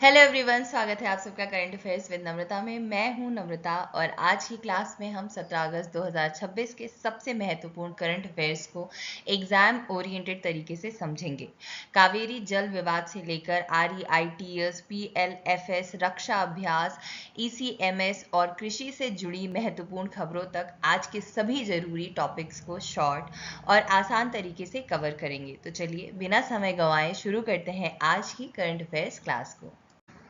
Hello everyone, स्वागत है आप सबका करंट अफेयर्स विद नम्रता में। मैं हूं नम्रता और आज की क्लास में हम 17 अगस्त 2026 के सबसे महत्वपूर्ण करंट अफेयर्स को एग्जाम ओरिएंटेड तरीके से समझेंगे। कावेरी जल विवाद से लेकर REITS, PLFS, रक्षा अभ्यास, ECMS और कृषि से जुड़ी महत्वपूर्ण खबरों तक आज के सभी जरूरी टॉपिक्स को शॉर्ट और आसान तरीके से कवर करेंगे। तो चलिए बिना समय गंवाए शुरू करते हैं आज की करंट अफेयर्स क्लास को।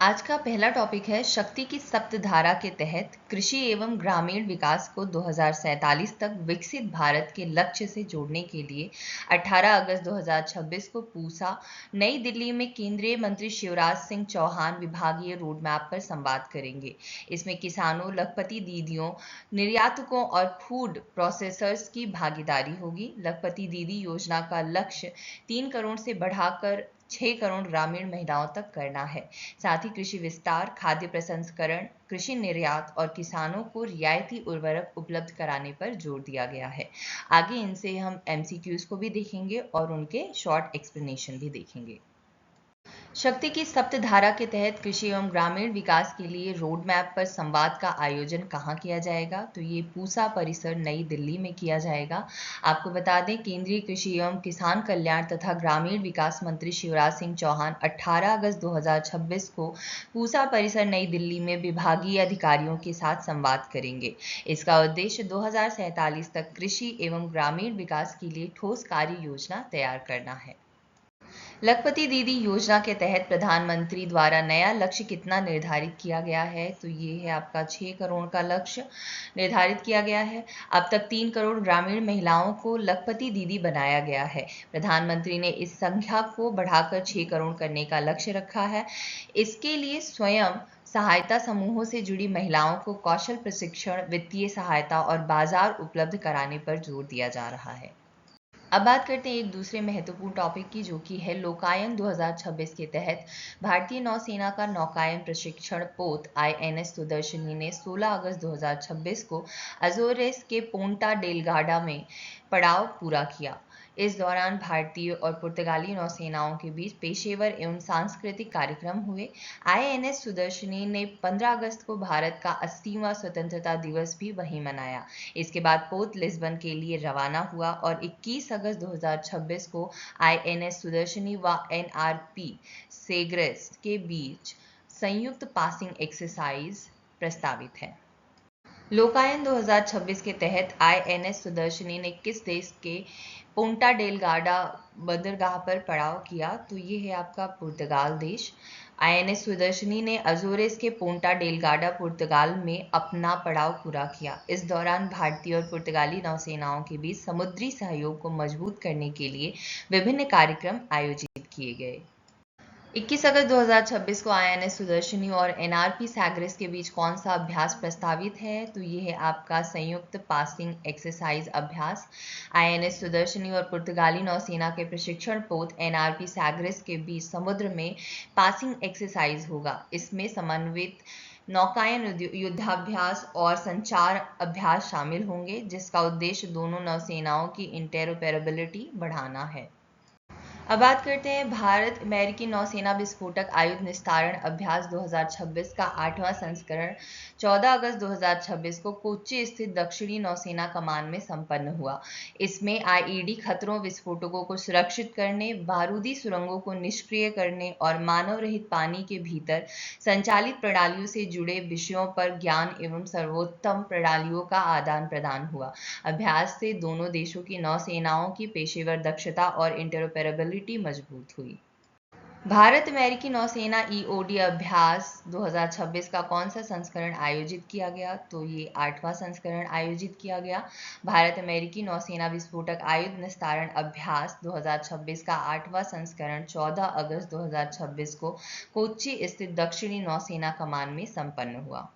आज का पहला टॉपिक है शक्ति की सप्तधारा के तहत कृषि एवं ग्रामीण विकास को 2047 तक विकसित भारत के लक्ष्य से जोड़ने के लिए 18 अगस्त 2026 को पूसा, नई दिल्ली में केंद्रीय मंत्री शिवराज सिंह चौहान विभागीय रोड मैप पर संवाद करेंगे। इसमें किसानों, लखपति दीदियों, निर्यातकों और फूड प्रोसेसर्स की भागीदारी होगी। लखपति दीदी योजना का लक्ष्य 3 करोड़ से बढ़ाकर 6 करोड़ ग्रामीण महिलाओं तक करना है। साथ ही कृषि विस्तार, खाद्य प्रसंस्करण, कृषि निर्यात और किसानों को रियायती उर्वरक उपलब्ध कराने पर जोर दिया गया है। आगे इनसे हम MCQs को भी देखेंगे और उनके शॉर्ट एक्सप्लेनेशन भी देखेंगे। शक्ति की सप्तधारा के तहत कृषि एवं ग्रामीण विकास के लिए रोड मैप पर संवाद का आयोजन कहाँ किया जाएगा? तो ये पूसा परिसर नई दिल्ली में किया जाएगा। आपको बता दें, केंद्रीय कृषि एवं किसान कल्याण तथा ग्रामीण विकास मंत्री शिवराज सिंह चौहान 18 अगस्त 2026 को पूसा परिसर नई दिल्ली में विभागीय अधिकारियों के साथ संवाद करेंगे। इसका उद्देश्य 2047 तक कृषि एवं ग्रामीण विकास के लिए ठोस कार्य योजना तैयार करना है। लखपति दीदी योजना के तहत प्रधानमंत्री द्वारा नया लक्ष्य कितना निर्धारित किया गया है? तो ये है आपका 6 करोड़ का लक्ष्य निर्धारित किया गया है। अब तक 3 करोड़ ग्रामीण महिलाओं को लखपति दीदी बनाया गया है। प्रधानमंत्री ने इस संख्या को बढ़ाकर 6 करोड़ करने का लक्ष्य रखा है। इसके लिए स्वयं सहायता समूहों से जुड़ी महिलाओं को कौशल प्रशिक्षण, वित्तीय सहायता और बाजार उपलब्ध कराने पर जोर दिया जा रहा है। अब बात करते हैं एक दूसरे महत्वपूर्ण टॉपिक की, जो कि है लोकायन 2026 के तहत भारतीय नौसेना का नौकायन प्रशिक्षण पोत INS सुदर्शनी ने 16 अगस्त 2026 को अजोरेस के पोंटा डेलगाडा में पड़ाव पूरा किया। इस दौरान भारतीय और पुर्तगाली नौसेनाओं के बीच पेशेवर एवं सांस्कृतिक कार्यक्रम हुए। INS सुदर्शनी ने 15 अगस्त को भारत का 80वां स्वतंत्रता दिवस भी वहीं मनाया। इसके बाद पोत लिस्बन के लिए रवाना हुआ और 21 अगस्त 2026 को INS सुदर्शनी व NRP सेग्रेस्ट के बीच संयुक्त पासिंग एक्सरसाइज प्रस्तावित है। लोकायन 2026 के तहत INS सुदर्शनी ने किस देश के पोंटा डेलगाडा बंदरगाह पर पड़ाव किया? तो ये है आपका पुर्तगाल देश। INS सुदर्शनी ने अजोरेस के पोंटा डेलगाडा पुर्तगाल में अपना पड़ाव पूरा किया। इस दौरान भारतीय और पुर्तगाली नौसेनाओं के बीच समुद्री सहयोग को मजबूत करने के लिए विभिन्न कार्यक्रम आयोजित किए गए। 21 अगस्त 2026 को INS सुदर्शनी और NRP सैग्रेस के बीच कौन सा अभ्यास प्रस्तावित है? तो ये है आपका संयुक्त पासिंग एक्सरसाइज अभ्यास। INS सुदर्शनी और पुर्तगाली नौसेना के प्रशिक्षण पोत NRP सैग्रेस के बीच समुद्र में पासिंग एक्सरसाइज होगा। इसमें समन्वित नौकायन युद्धाभ्यास और संचार अभ्यास शामिल होंगे, जिसका उद्देश्य दोनों नौसेनाओं की इंटेरोपेरेबिलिटी बढ़ाना है। अब बात करते हैं भारत अमेरिकी नौसेना विस्फोटक आयुध निस्तारण अभ्यास 2026 का 8वां संस्करण 14 अगस्त 2026 को कोच्चि स्थित दक्षिणी नौसेना कमान में संपन्न हुआ। इसमें IED खतरों, विस्फोटकों को सुरक्षित करने, बारूदी सुरंगों को निष्क्रिय करने और मानव रहित पानी के भीतर संचालित प्रणालियों से जुड़े विषयों पर ज्ञान एवं सर्वोत्तम प्रणालियों का आदान प्रदान हुआ। अभ्यास से दोनों देशों की नौसेनाओं की पेशेवर दक्षता और इंटरऑपरेबिलिटी मजबूत हुई। भारत अमेरिकी नौसेना EOD अभ्यास 2026 का कौन सा संस्करण आयोजित किया गया? तो ये 8वां संस्करण आयोजित किया गया। भारत अमेरिकी नौसेना विस्फोटक आयुध निस्तारण अभ्यास 2026 का 8वां संस्करण 14 अगस्त 2026 को कोच्चि स्थित दक्षिणी नौसेना कमान में संपन्न हुआ।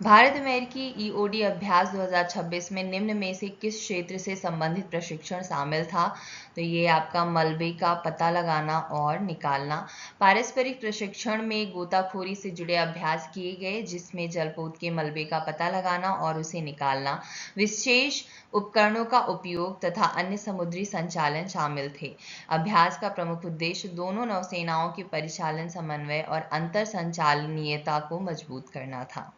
भारत अमेरिकी ईओडी अभ्यास 2026 में निम्न में से किस क्षेत्र से संबंधित प्रशिक्षण शामिल था? तो ये आपका मलबे का पता लगाना और निकालना। पारस्परिक प्रशिक्षण में गोताखोरी से जुड़े अभ्यास किए गए जिसमें जलपोत के मलबे का पता लगाना और उसे निकालना, विशेष उपकरणों का उपयोग तथा अन्य समुद्री संचालन शामिल थे। अभ्यास का प्रमुख उद्देश्य दोनों नौसेनाओं के परिचालन समन्वय और अंतर संचालनीयता को मजबूत करना था।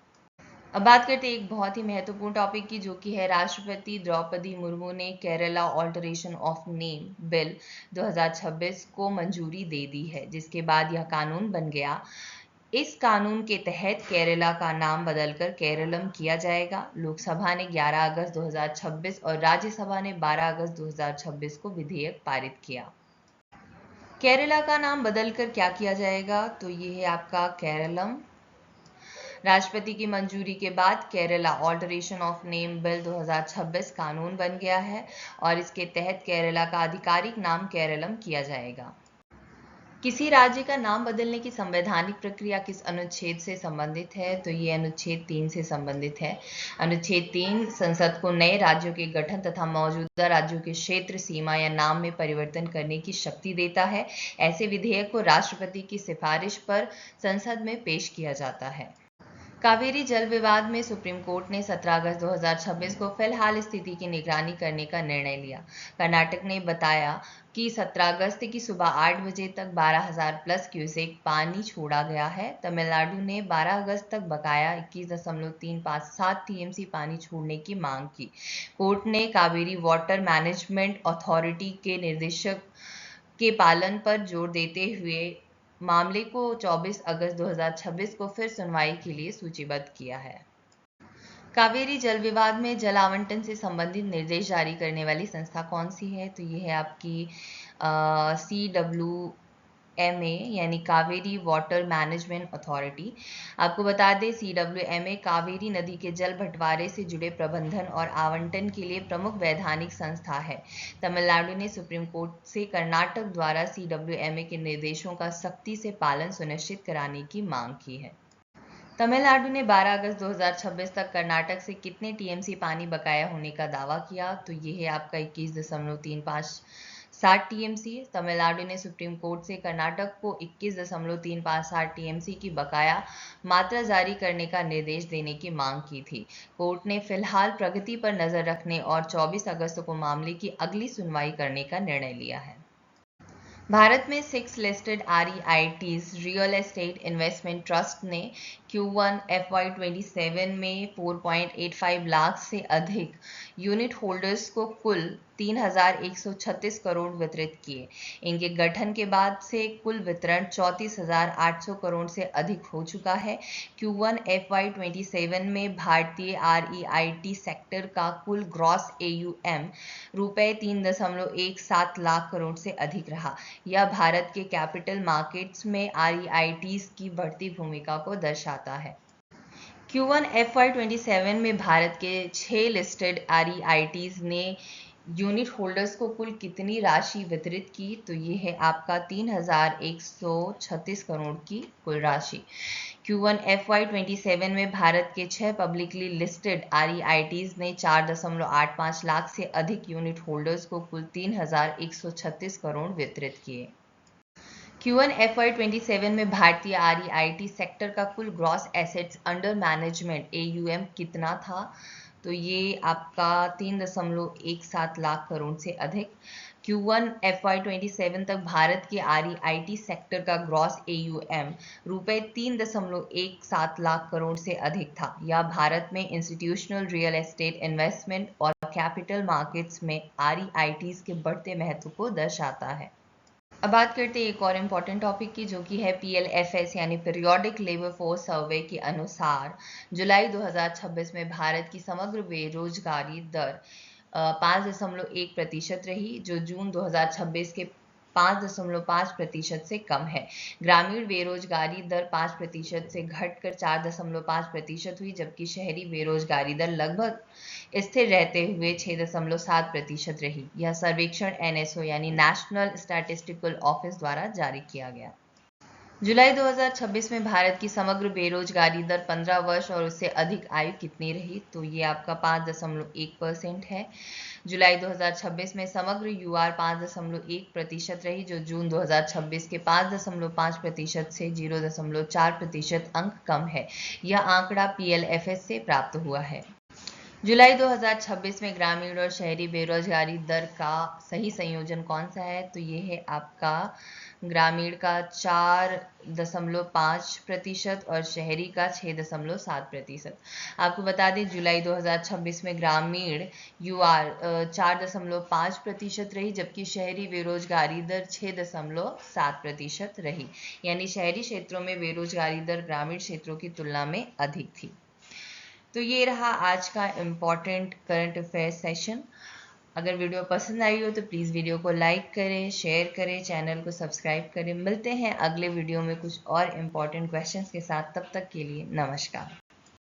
अब बात करते हैं एक बहुत ही महत्वपूर्ण टॉपिक की, जो कि है राष्ट्रपति द्रौपदी मुर्मू ने Kerala alteration of name bill 2026 को मंजूरी दे दी है, जिसके बाद यह कानून बन गया। इस कानून के तहत केरला का नाम बदलकर केरलम किया जाएगा। लोकसभा ने 11 अगस्त 2026 और राज्यसभा ने 12 अगस्त 2026 को विधेयक पारित किया। केरला का नाम बदलकर क्या किया जाएगा? तो ये है आपका केरलम। राष्ट्रपति की मंजूरी के बाद Kerala alteration of name bill 2026 कानून बन गया है और इसके तहत केरला का आधिकारिक नाम केरलम किया जाएगा। किसी राज्य का नाम बदलने की संवैधानिक प्रक्रिया किस अनुच्छेद से संबंधित है? तो ये अनुच्छेद 3 से संबंधित है। अनुच्छेद 3 संसद को नए राज्यों के गठन तथा मौजूदा राज्यों के क्षेत्र, सीमा या नाम में परिवर्तन करने की शक्ति देता है। ऐसे विधेयक को राष्ट्रपति की सिफारिश पर संसद में पेश किया जाता है। कावेरी जल विवाद में सुप्रीम कोर्ट ने 17 अगस्त 2026 को फिलहाल स्थिति की निगरानी करने का निर्णय लिया। कर्नाटक ने बताया कि 17 अगस्त की सुबह 8 बजे तक 12,000 प्लस क्यूसेक पानी छोड़ा गया है। तमिलनाडु ने 12 अगस्त तक बकाया 21.357 टीएमसी पानी छोड़ने की मांग की। कोर्ट ने कावेरी वाटर मैनेजमेंट अथॉरिटी के निर्देशक के पालन पर जोर देते हुए मामले को 24 अगस्त 2026 को फिर सुनवाई के लिए सूचीबद्ध किया है। कावेरी जल विवाद में जल आवंटन से संबंधित निर्देश जारी करने वाली संस्था कौन सी है? तो ये है आपकी CWMA यानी कावेरी वाटर मैनेजमेंट अथॉरिटी। आपको बता दें CWMA कावेरी नदी के जल बंटवारे से जुड़े प्रबंधन और आवंटन के लिए प्रमुख वैधानिक संस्था है। तमिलनाडु ने सुप्रीम कोर्ट से कर्नाटक द्वारा CWMA के निर्देशों का सख्ती से पालन सुनिश्चित कराने की मांग की है। तमिलनाडु ने 12 अगस्त 2026 तक कर्नाटक से कितने टीएमसी पानी बकाया होने का दावा किया? तो ये है आपका 21.357 टीएमसी। तमिलनाडु ने सुप्रीम कोर्ट से कर्नाटक को 21.357 टीएमसी की बकाया मात्रा जारी करने का निर्देश देने की मांग की थी। कोर्ट ने फिलहाल प्रगति पर नजर रखने और 24 अगस्त को मामले की अगली सुनवाई करने का निर्णय लिया है। भारत में 6 listed REITs real estate investment trust ने Q1 FY27 में 4.85 लाख से अधिक यूनिट होल्डर्स को कुल 3,136 करोड़ वितरित किए। इनके गठन के बाद से कुल वितरण 34,800 करोड़ से अधिक हो चुका है। Q1 FY27 में भारतीय REIT सेक्टर का कुल ग्रॉस AUM रुपए 3.17 लाख करोड़ से अधिक रहा। यह भारत के कैपिटल मार्केट्स में REITs की बढ़ती भूमिका को दर्शाता है। Q1 FY27 में भारत के 6 लिस्टेड REITs ने यूनिट होल्डर्स को कुल कितनी राशि वितरित की? तो ये है आपका 3,136 करोड़ की कुल राशि। Q1 FY27 में भारत के 6 पब्लिकली लिस्टेड REITs ने 4.85 लाख से अधिक यूनिट होल्डर्स को कुल 3,136 करोड़ वितरित किए। Q1 FY27 में भारतीय REIT सेक्टर का कुल gross assets under management AUM कितना था? तो ये आपका 3.17 लाख करोड़ से अधिक। Q1 FY27 तक भारत के REIT सेक्टर का ग्रॉस AUM रुपए 3.17 लाख करोड़ से अधिक था। यह भारत में इंस्टीट्यूशनल रियल एस्टेट इन्वेस्टमेंट और कैपिटल मार्केट्स में REITs के बढ़ते महत्व को दर्शाता है। अब बात करते हैं एक और इम्पॉर्टेंट टॉपिक की, जो कि है PLFS यानी पीरियोडिक लेबर फोर्स सर्वे के अनुसार जुलाई 2026 में भारत की समग्र बेरोजगारी दर 5.1% रही, जो जून 2026 के 5.5% से कम है। ग्रामीण बेरोजगारी दर 5% से घटकर 4.5% हुई, जबकि शहरी बेरोजगारी दर लगभग स्थिर रहते हुए 6.7% रही। यह सर्वेक्षण NSO यानी नेशनल स्टैटिस्टिकल ऑफिस द्वारा जारी किया गया। जुलाई 2026 में भारत की समग्र बेरोजगारी दर 15 वर्ष और उससे अधिक आयु कितनी रही? तो ये आपका 5.1% है। जुलाई 2026 में समग्र यूआर 5.1% रही, जो जून 2026 के 5.5% से 0.4% अंक कम है। यह आंकड़ा PLFS से प्राप्त हुआ है। जुलाई 2026 में ग्रामीण और शहरी बेरोजगारी दर का सही संयोजन कौन सा है? तो ये है आपका ग्रामीण का 4.5% और शहरी का 6.7%। आपको बता दें जुलाई 2026 में ग्रामीण यूआर 4.5% रही, जबकि शहरी बेरोजगारी दर 6.7% रही। यानी शहरी क्षेत्रों में बेरोजगारी दर ग्रामीण क्षेत्रों की तुलना में अधिक थी। तो ये रहा आज का इम्पॉर्टेंट करंट अफेयर्स सेशन। अगर वीडियो पसंद आई हो तो प्लीज़ वीडियो को लाइक करें, शेयर करें, चैनल को सब्सक्राइब करें। मिलते हैं अगले वीडियो में कुछ और इम्पॉर्टेंट क्वेश्चंस के साथ। तब तक के लिए नमस्कार।